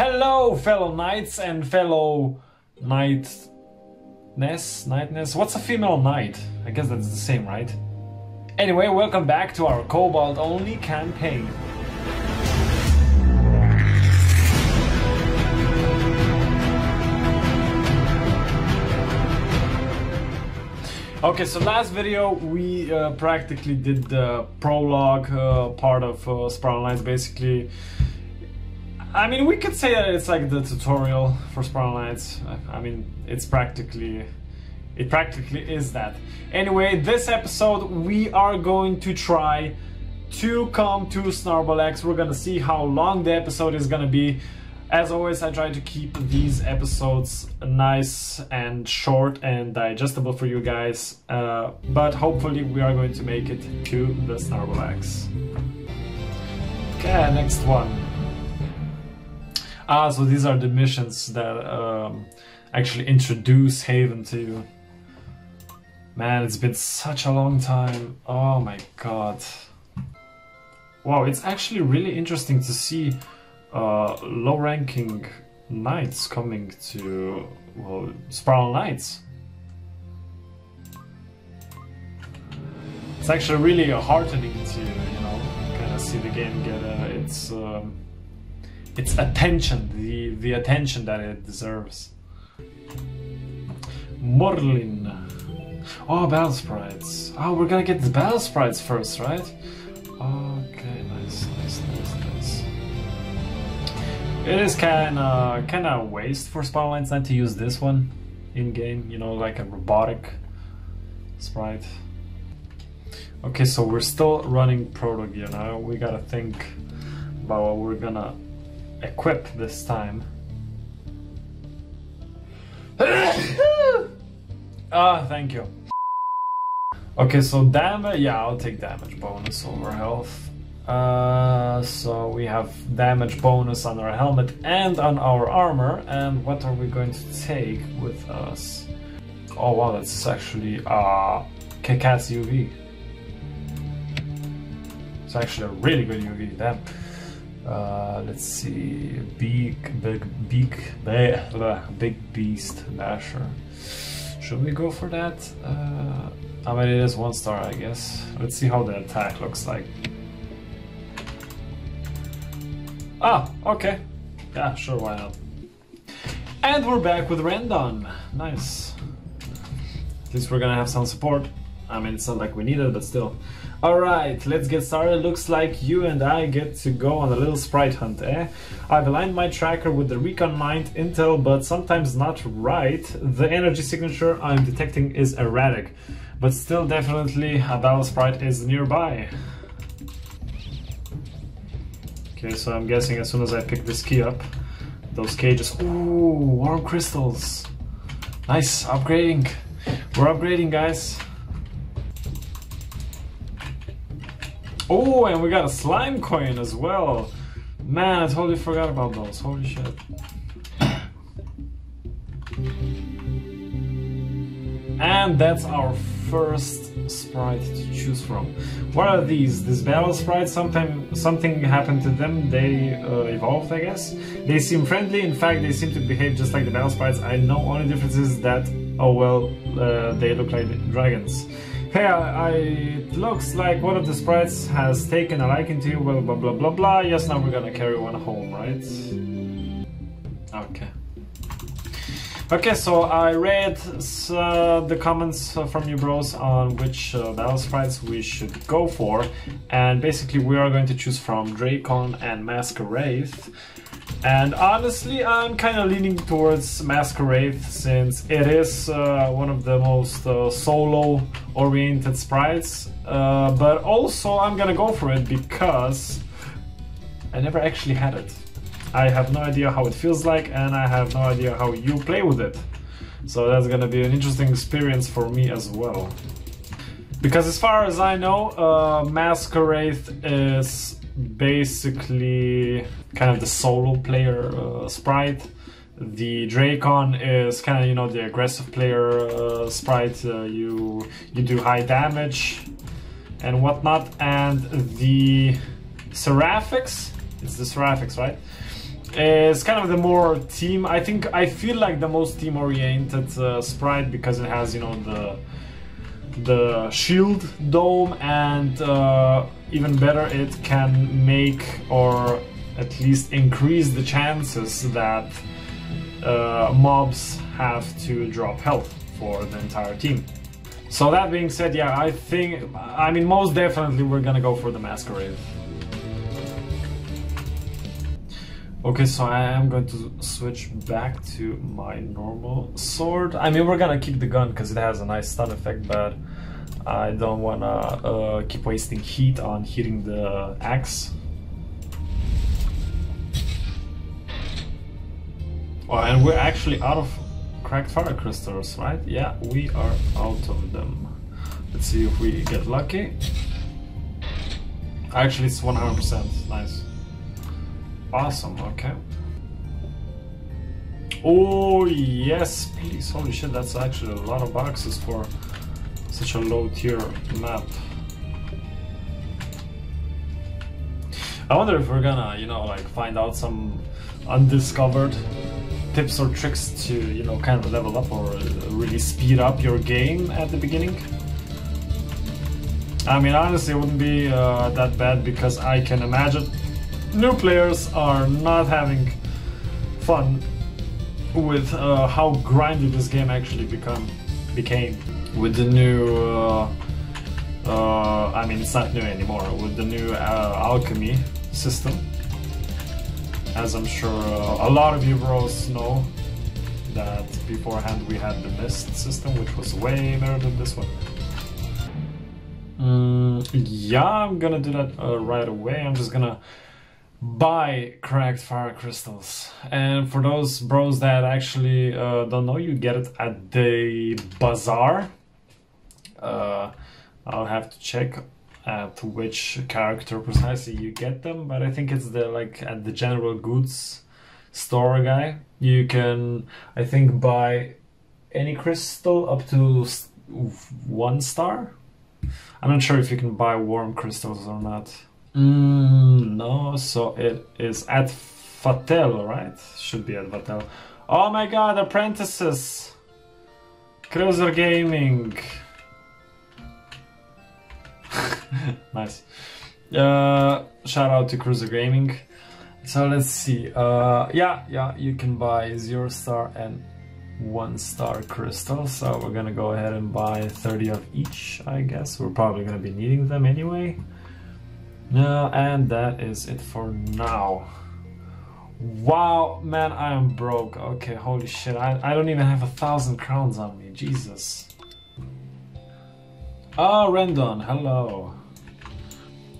Hello, fellow knights and fellow knightness. What's a female knight? I guess that's the same, right? Anyway, welcome back to our Cobalt-Only campaign. Okay, so last video we practically did the prologue part of Sprite. Basically, I mean, we could say that it's like the tutorial for Sprite. I mean, it practically is that. Anyway, this episode we are going to try to come to Snarble X. We're gonna see how long the episode is gonna be. As always, I try to keep these episodes nice and short and digestible for you guys, but hopefully we are going to make it to the Snarble X. Okay, next one. So these are the missions that actually introduce Haven to you. Man, it's been such a long time. Oh my god. Wow, it's actually really interesting to see low-ranking knights coming to, well, Spiral Knights. It's actually really heartening to, you know, kind of see the game get its attention, the attention that it deserves. Morlin. Oh, battle sprites. Oh, we're gonna get the battle sprites first, right? Okay, nice. It is kinda waste for Spiral Knights not to use this one in game, you know, like a robotic sprite. Okay, so we're still running proto gear now. We gotta think about what we're gonna equip this time. Thank you. Okay, so damage, yeah, I'll take damage bonus over health. So we have damage bonus on our helmet and on our armor. And what are we going to take with us? Oh wow, that's actually kick-ass UV. It's actually a really good UV, damn. Let's see, big beast basher. Should we go for that? I mean, it is 1 star, I guess. Let's see how the attack looks like. Ah, okay. Yeah, sure, why not? And we're back with Randon. Nice. At least we're gonna have some support. I mean, it's not like we need it, but still. Alright, let's get started. Looks like you and I get to go on a little sprite hunt, eh? I've aligned my tracker with the recon mind intel, but sometimes not right. The energy signature I'm detecting is erratic, but still definitely a battle sprite is nearby. Okay, so I'm guessing as soon as I pick this key up, those cages... Ooh, warm crystals! Nice, upgrading! We're upgrading, guys! Oh, and we got a slime coin as well! Man, I totally forgot about those, holy shit. And that's our first sprite to choose from. What are these? These battle sprites, something happened to them, they evolved, I guess. They seem friendly, in fact they seem to behave just like the battle sprites. I know only difference is that, oh well, they look like dragons. Hey, it looks like one of the sprites has taken a liking to you, well, blah blah blah blah. Yes, now we're gonna carry one home, right? Okay. Okay, so I read the comments from you bros on which battle sprites we should go for, and basically we are going to choose from Dracon and Masquerade. And honestly, I'm kind of leaning towards Masquerade since it is one of the most solo-oriented sprites, but also I'm gonna go for it because I never actually had it. I have no idea how it feels like, and I have no idea how you play with it. So that's gonna be an interesting experience for me as well. Because as far as I know, Masquerade is basically kind of the solo player sprite. The Dracon is kind of, you know, the aggressive player sprite. You do high damage and whatnot. And the Seraphics, it's the Seraphics, right? It's kind of the more team. I feel like the most team-oriented sprite because it has, you know, the shield dome, and even better, it can make or at least increase the chances that mobs have to drop health for the entire team. So that being said, yeah, I mean, most definitely we're gonna go for the Masquerade. Okay, so I am going to switch back to my normal sword. I mean, we're gonna keep the gun because it has a nice stun effect, but I don't wanna keep wasting heat on hitting the axe. Oh, and we're actually out of cracked fire crystals, right? Yeah, we are out of them. Let's see if we get lucky. Actually, it's 100%. Nice. Awesome, okay. Oh, yes, please. Holy shit, that's actually a lot of boxes for such a low tier map. I wonder if we're gonna, you know, like find out some undiscovered tips or tricks to, you know, kind of level up or really speed up your game at the beginning. I mean, honestly, it wouldn't be that bad because I can imagine new players are not having fun with how grindy this game actually became with the new I mean, it's not new anymore, with the new alchemy system. As I'm sure a lot of you bros know that beforehand we had the mist system, which was way better than this one. Yeah, I'm gonna do that right away. I'm just gonna buy cracked fire crystals, and for those bros that actually don't know, you get it at the bazaar. I'll have to check at which character precisely you get them, but I think it's like at the general goods store guy. You can, I think, buy any crystal up to 1 star. I'm not sure if you can buy warm crystals or not. No, so it is at Vatel, right? Should be at Vatel. Oh my god, apprentices! Cruiser Gaming! Nice. Shout out to Cruiser Gaming. So let's see. Yeah, you can buy 0 star and 1 star crystals. So we're gonna go ahead and buy 30 of each, I guess. We're probably gonna be needing them anyway. And that is it for now. Wow, man, I am broke. Okay, holy shit, I don't even have 1,000 crowns on me. Jesus. Oh, Rendon, hello.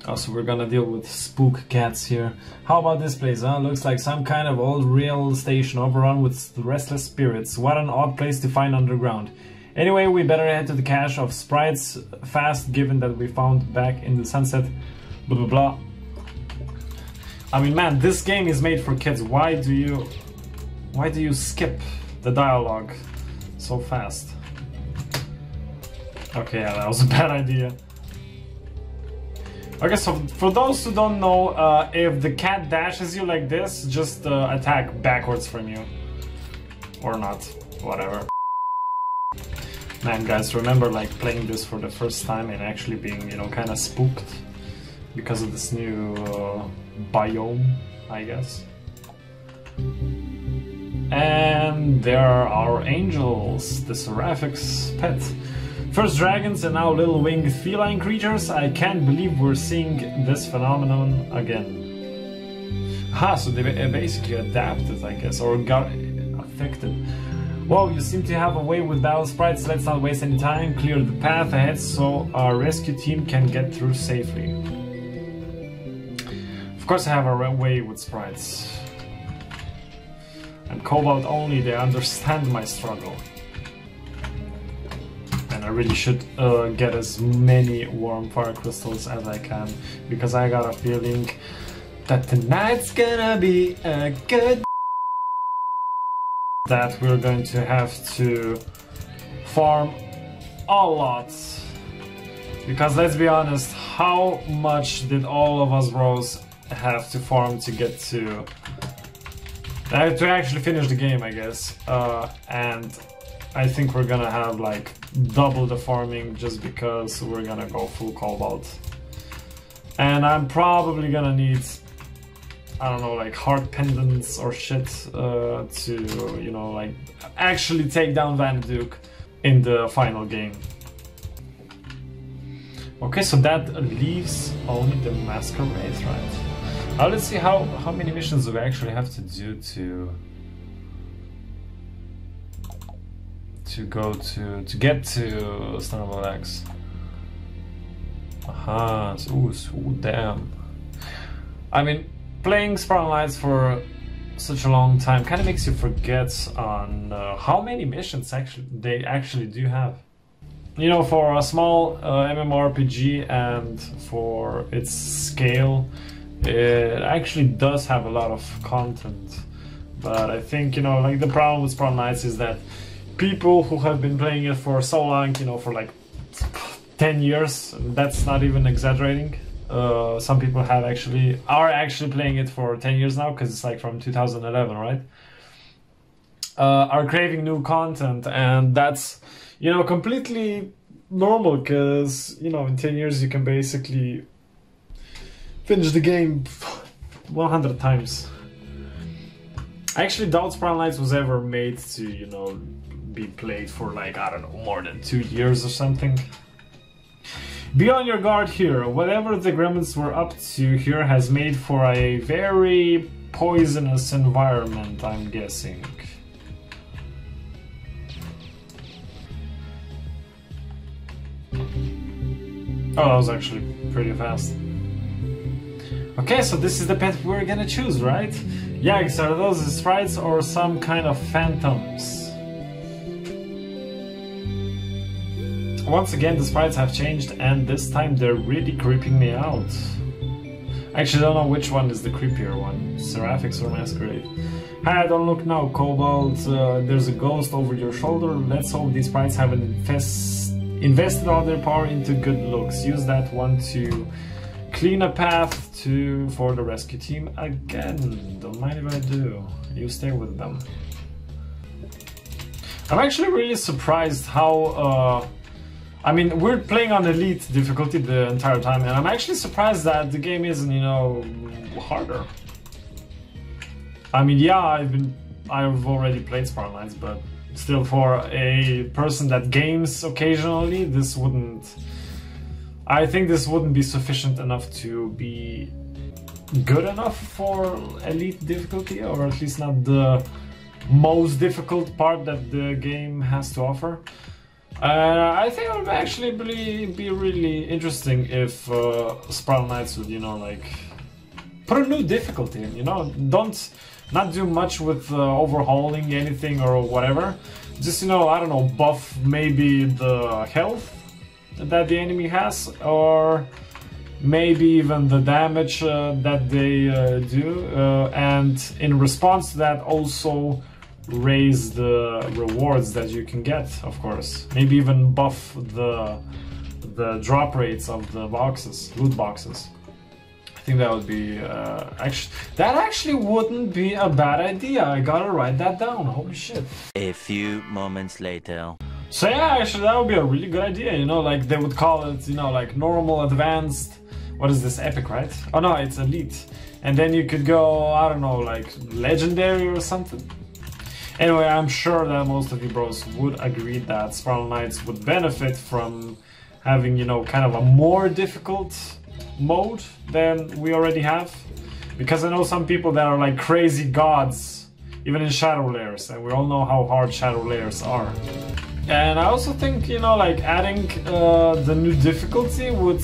Oh, so we're gonna deal with spook cats here. How about this place, huh? Looks like some kind of old rail station overrun with restless spirits. What an odd place to find underground. Anyway, we better head to the cache of Sprites fast, given that we found back in the sunset. Blah blah blah. I mean, man, this game is made for kids. Why do you skip the dialogue so fast? Okay, yeah, that was a bad idea. Okay, so for those who don't know, if the cat dashes you like this, just attack backwards from you. Or not, whatever. Man, guys, remember like playing this for the first time and actually being, you know, kind of spooked because of this new biome, I guess. And there are our angels, the Seraphic's pet. First dragons and now little winged feline creatures. I can't believe we're seeing this phenomenon again. Ah, so they basically adapted, I guess, or got affected. Whoa, you seem to have a way with battle sprites. Let's not waste any time. Clear the path ahead so our rescue team can get through safely. Of course I have a way with sprites. And Cobalt-Only, they understand my struggle. And I really should get as many warm fire crystals as I can, because I got a feeling that tonight's gonna be a good that we're going to have to farm a lot. Because let's be honest, how much did all of us bros have to farm to get to To actually finish the game, I guess. And I think we're gonna have like double the farming just because we're gonna go full cobalt. And I'm probably gonna need, I don't know, like heart pendants or shit to, you know, like actually take down Van Duke in the final game. Okay, so that leaves only the Masquerade, right? Now let's see how many missions do we actually have to do to get to Snowball X. Aha, so damn. I mean, playing Sprites for such a long time kind of makes you forget on how many missions they actually do have. You know, for a small MMORPG and for its scale, it actually does have a lot of content. But I think, you know, like the problem with Sprites is that people who have been playing it for so long, you know, for like 10 years, that's not even exaggerating. Some people are actually playing it for 10 years now, because it's like from 2011, right? Are craving new content, and that's, you know, completely normal, because, you know, in 10 years you can basically finish the game 100 times. I actually doubt Sprites was ever made to, you know, be played for like, I don't know, more than 2 years or something. Be on your guard here. Whatever the gremlins were up to here has made for a very poisonous environment, I'm guessing. Oh, that was actually pretty fast. Okay, so this is the pet we're gonna choose, right? Yikes, are those sprites or some kind of phantoms? Once again, the sprites have changed, and this time they're really creeping me out. I actually don't know which one is the creepier one, Seraphics or Masquerade. Hi, don't look now, Cobalt. There's a ghost over your shoulder. Let's hope these sprites haven't invested all their power into good looks. Use that one to clean a path for the rescue team again. Don't mind if I do. You stay with them. I'm actually really surprised how I mean, we're playing on elite difficulty the entire time, and I'm actually surprised that the game isn't, you know, harder. I mean, yeah, I've already played Sprites, but still, for a person that games occasionally, I think this wouldn't be sufficient enough to be good enough for elite difficulty, or at least not the most difficult part that the game has to offer. I think it would actually be really interesting if Sprites would, you know, like put a new difficulty in, you know, not do much with overhauling anything or whatever. Just, you know, I don't know, buff maybe the health that the enemy has, or maybe even the damage that they do, and in response to that also raise the rewards that you can get, of course. Maybe even buff the drop rates of the boxes, loot boxes. I think that would be that actually wouldn't be a bad idea. I gotta write that down. Holy shit. A few moments later. So yeah, actually that would be a really good idea, you know, like they would call it, you know, like normal, advanced, what is this, epic, right? Oh no, it's elite. And then you could go, I don't know, like legendary or something. Anyway, I'm sure that most of you bros would agree that Sprites would benefit from having, you know, kind of a more difficult mode than we already have. Because I know some people that are like crazy gods, even in Shadow Layers, and we all know how hard Shadow Layers are. And I also think, you know, like adding the new difficulty would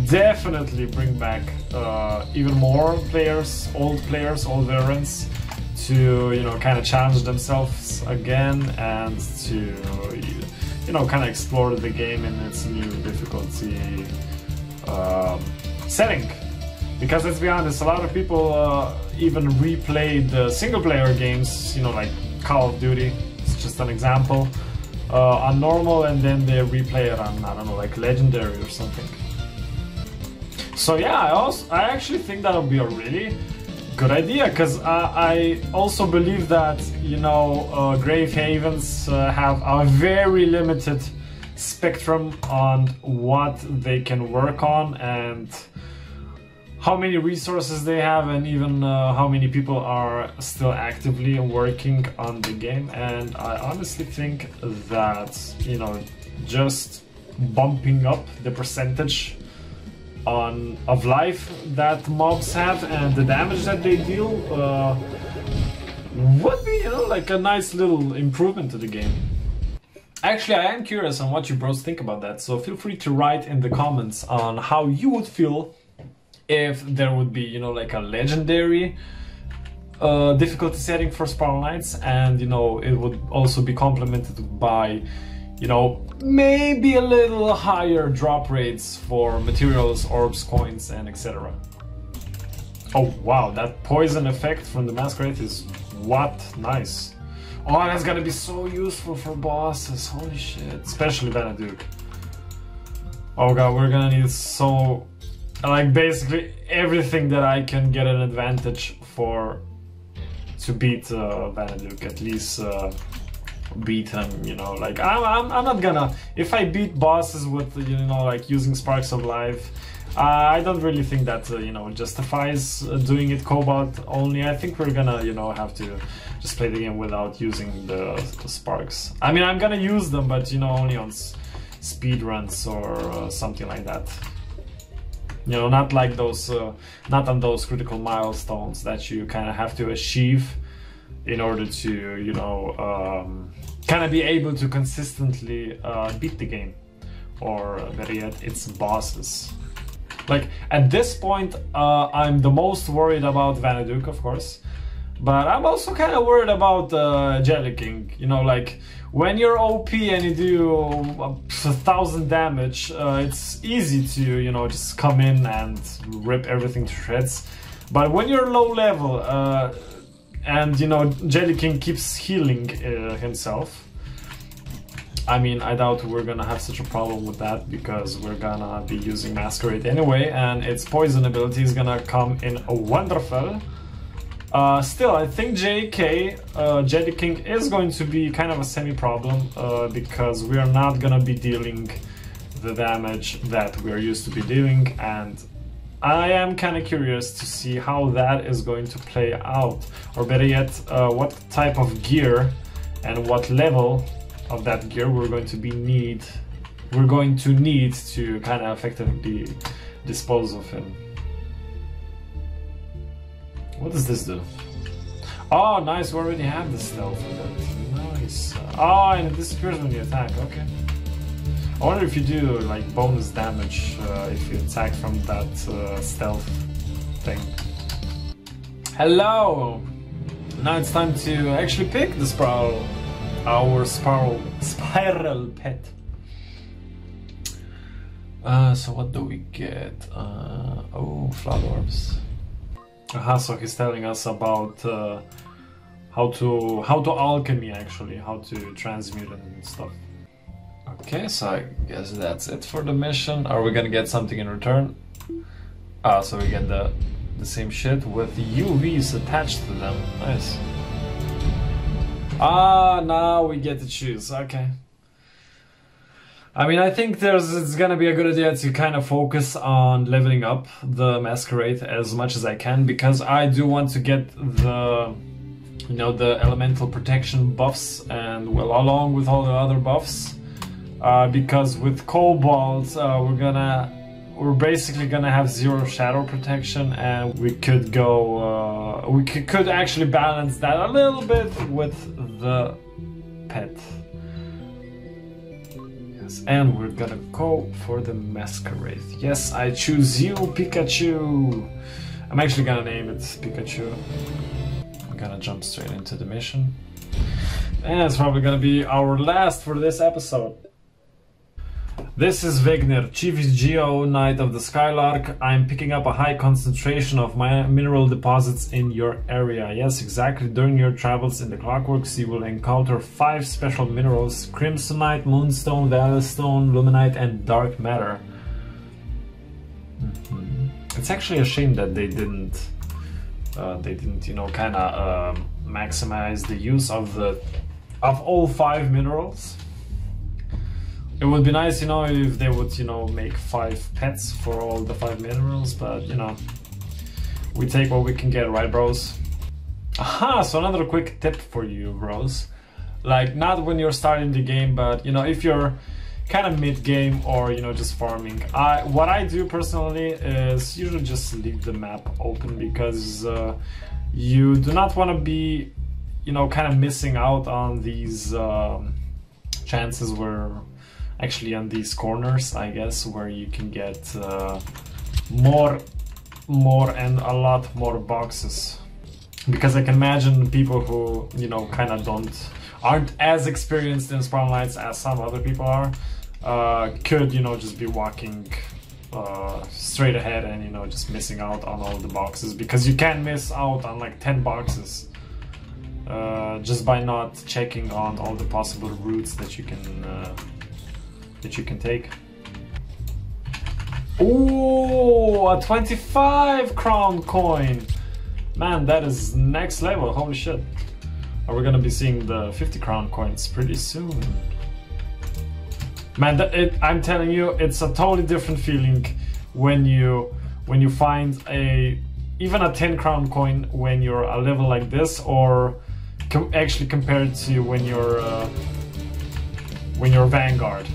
definitely bring back even more players, old veterans, to, you know, kind of challenge themselves again and to, you know, kind of explore the game in its new difficulty setting. Because let's be honest, a lot of people even replay the single-player games, you know, like Call of Duty, it's just an example, on normal, and then they replay it on, I don't know, like legendary or something. So yeah, I actually think that would be a really good idea, because I also believe that, you know, Grave Havens have a very limited spectrum on what they can work on and how many resources they have, and even how many people are still actively working on the game. And I honestly think that, you know, just bumping up the percentage of life that mobs have and the damage that they deal would be, you know, like a nice little improvement to the game. Actually, I am curious on what you bros think about that, so feel free to write in the comments on how you would feel if there would be, you know, like a legendary difficulty setting for Spiral Knights, and, you know, it would also be complemented by, you know, maybe a little higher drop rates for materials, orbs, coins, and etc. Oh wow, that poison effect from the Masquerade is what? Nice. Oh, that's gonna be so useful for bosses, holy shit. Especially Vanaduke. Oh god, we're gonna need so... like basically everything that I can get an advantage for to beat Vanaduke, at least beat him, you know, like I'm not gonna, if I beat bosses with, you know, like using Sparks of Life, I don't really think that, you know, justifies doing it Cobalt-Only. I think we're gonna, you know, have to just play the game without using the Sparks. I mean, I'm gonna use them, but, you know, only on speed runs or something like that. You know, not like those, not on those critical milestones that you kind of have to achieve in order to, you know, kind of be able to consistently beat the game, or better yet, its bosses. Like, at this point, I'm the most worried about Vanaduke, of course, but I'm also kind of worried about Jelly King. You know, like, when you're OP and you do 1,000 damage, it's easy to, you know, just come in and rip everything to shreds. But when you're low level, and, you know, Jelly King keeps healing himself, I mean, I doubt we're gonna have such a problem with that, because we're gonna be using Masquerade anyway, and its poison ability is gonna come in wonderful. Still, I think JK, Jelly King, is going to be kind of a semi-problem, because we are not gonna be dealing the damage that we're used to be dealing, and I am kind of curious to see how that is going to play out, or better yet, what type of gear and what level of that gear we're going to need to kind of effectively dispose of him. What does this do? Oh, nice, we already have the stealth for that. Nice. Oh, and it disappears when you attack, okay. I wonder if you do like bonus damage if you attack from that stealth thing. Hello! Now it's time to actually pick the Spiral, our Spiral pet. So what do we get? Oh, flood orbs. Aha, so he's telling us about how to alchemy, actually, how to transmute and stuff. Okay, so I guess that's it for the mission. Are we gonna get something in return? Ah, so we get the same shit with UVs attached to them. Nice. Ah, now we get to choose. Okay. I mean, I think it's gonna be a good idea to kind of focus on leveling up the Masquerade as much as I can, because I do want to get the, you know, the elemental protection buffs, and well, along with all the other buffs. Because with Cobalt, we're basically gonna have 0 shadow protection, and we could go, we could actually balance that a little bit with the pet. Yes, and we're gonna go for the Masquerade. Yes, I choose you, Pikachu. I'm actually gonna name it Pikachu. I'm gonna jump straight into the mission, and it's probably gonna be our last for this episode. This is Wegner, Chief Geo Knight of the Skylark. I'm picking up a high concentration of my mineral deposits in your area. Yes, exactly. During your travels in the Clockworks, you will encounter 5 special minerals: Crimsonite, Moonstone, Valistone, Luminite, and Dark Matter. It's actually a shame that they didn't They didn't, you know, kind of maximize the use of all 5 minerals. It would be nice, you know, if they would, you know, make 5 pets for all the 5 minerals, but, you know, we take what we can get, right, bros? Aha, so another quick tip for you, bros. Like, not when you're starting the game, but, you know, if you're kind of mid-game or, you know, just farming. What I do personally is usually just leave the map open, because you do not want to be, you know, kind of missing out on these chances where, actually on these corners, I guess, where you can get more and a lot more boxes. Because I can imagine people who, you know, kind of aren't as experienced in Spawn Lights as some other people are, could, you know, just be walking straight ahead and, you know, just missing out on all the boxes, because you can miss out on like 10 boxes just by not checking on all the possible routes that you can take. Ooh, a 25 crown coin! Man, that is next level, holy shit. Are we gonna be seeing the 50 crown coins pretty soon? Man, I'm telling you, it's a totally different feeling when you find even a 10 crown coin when you're a level like this, or actually compared to when you're Vanguard.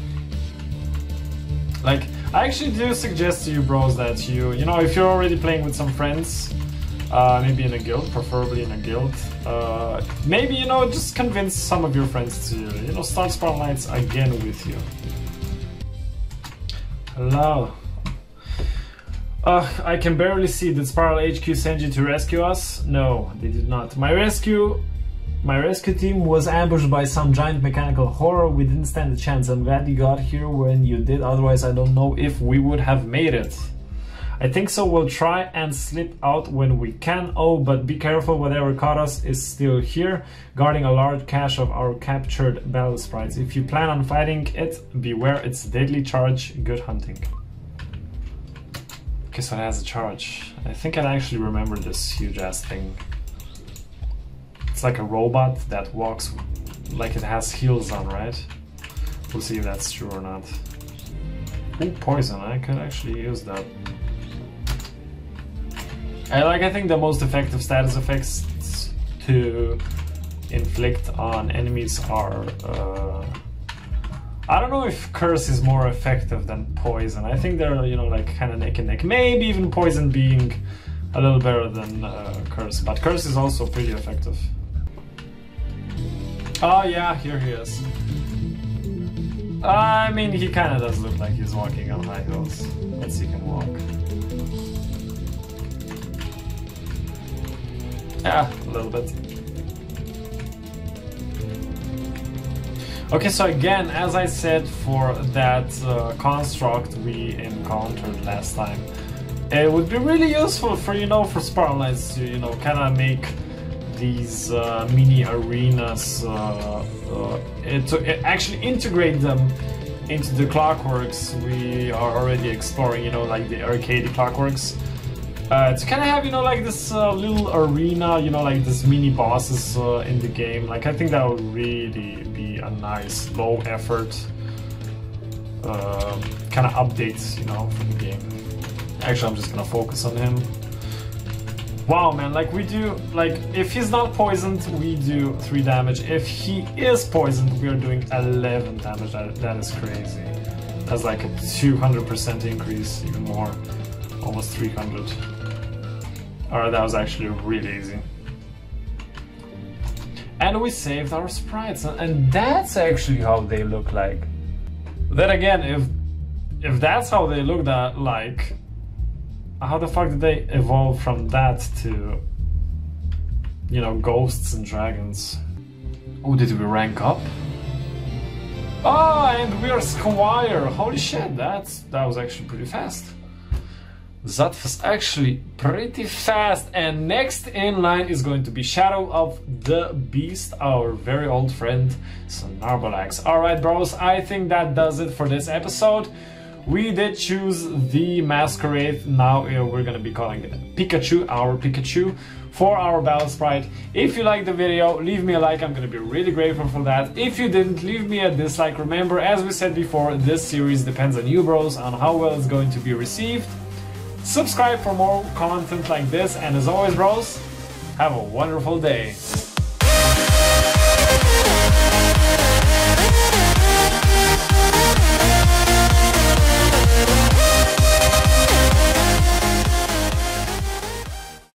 Like, I actually do suggest to you, bros, that you know, if you're already playing with some friends, maybe in a guild, preferably in a guild, maybe, you know, just convince some of your friends to, you know, start Spawn Lights again with you. Hello. I can barely see. Did Spiral HQ send you to rescue us? No, they did not. My rescue team was ambushed by some giant mechanical horror. We didn't stand a chance. I'm glad you got here when you did, otherwise I don't know if we would have made it. I think so. We'll try and slip out when we can. Oh, but be careful, whatever caught us is still here, guarding a large cache of our captured battle sprites. If you plan on fighting it, beware its deadly charge. Good hunting. Okay, so it has a charge. I think I actually remember this huge ass thing. It's like a robot that walks like it has heels on, right? We'll see if that's true or not. Ooh, poison. I could actually use that. I think the most effective status effects to inflict on enemies are... I don't know if Curse is more effective than Poison. I think they're, you know, like kind of neck and neck. Maybe even Poison being a little better than Curse. But Curse is also pretty effective. Oh yeah, here he is. I mean, he kind of does look like he's walking on high heels. Let's see if he can walk. Yeah, a little bit. Okay, so again, as I said, for that construct we encountered last time, it would be really useful for, you know, for Spawn Lights to, you know, kind of make these mini arenas, to actually integrate them into the clockworks we are already exploring, you know, like the arcade clockworks. To kind of have, you know, like this little arena, you know, like this mini bosses in the game. Like, I think that would really be a nice low effort kind of update, you know, for the game. Actually, I'm just gonna focus on him. Wow, man, like we do, like if he's not poisoned, we do 3 damage. If he is poisoned, we are doing 11 damage. That is crazy. That's like a 200% increase, even more, almost 300. Alright, that was actually really easy. And we saved our sprites, and that's actually how they look like. Then again, if that's how they look like, how the fuck did they evolve from that to, you know, ghosts and dragons? Oh, did we rank up? Oh, and we are Squire! Holy shit, that was actually pretty fast. That was actually pretty fast. And next in line is going to be Shadow of the Beast, our very old friend Snarbalax. Alright, bros, I think that does it for this episode. we did choose the Masquerade. Now we're gonna be calling it Pikachu, our Pikachu, for our Battle Sprite. If you liked the video, leave me a like, I'm gonna be really grateful for that. If you didn't, leave me a dislike. Remember, as we said before, this series depends on you bros, on how well it's going to be received. Subscribe for more content like this, and as always bros, have a wonderful day.